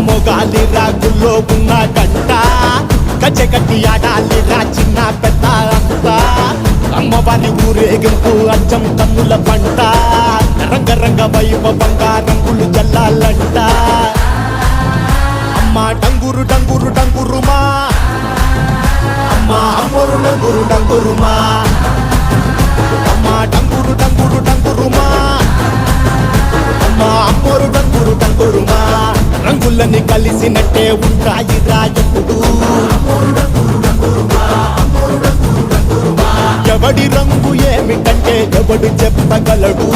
మోగాలి రాగుల్లో ఉన్న గంట గజ్జెగట్టి ఆడాలి రా చిన్న పెద్ద అంతా అమ్మవారి ఊరేగింపు అచ్చం కన్నుల పంట రంగరంగ వైభవంగా రంగులు జల్లాలంట అమ్మ డంగురు డంగురు డంగురుమా అమ్మ అమ్మోరు డంగురు డంగురుమా అమ్మ డంగురు డంగురు డంగురుమా అమ్మ అమ్మోరు డంగురు డంగురుమా రంగులని కలిసినట్టే ఉంటాయి రాజపుడు ఎవడి రంగు ఏమిటంటే ఎవడు చెప్పగలడు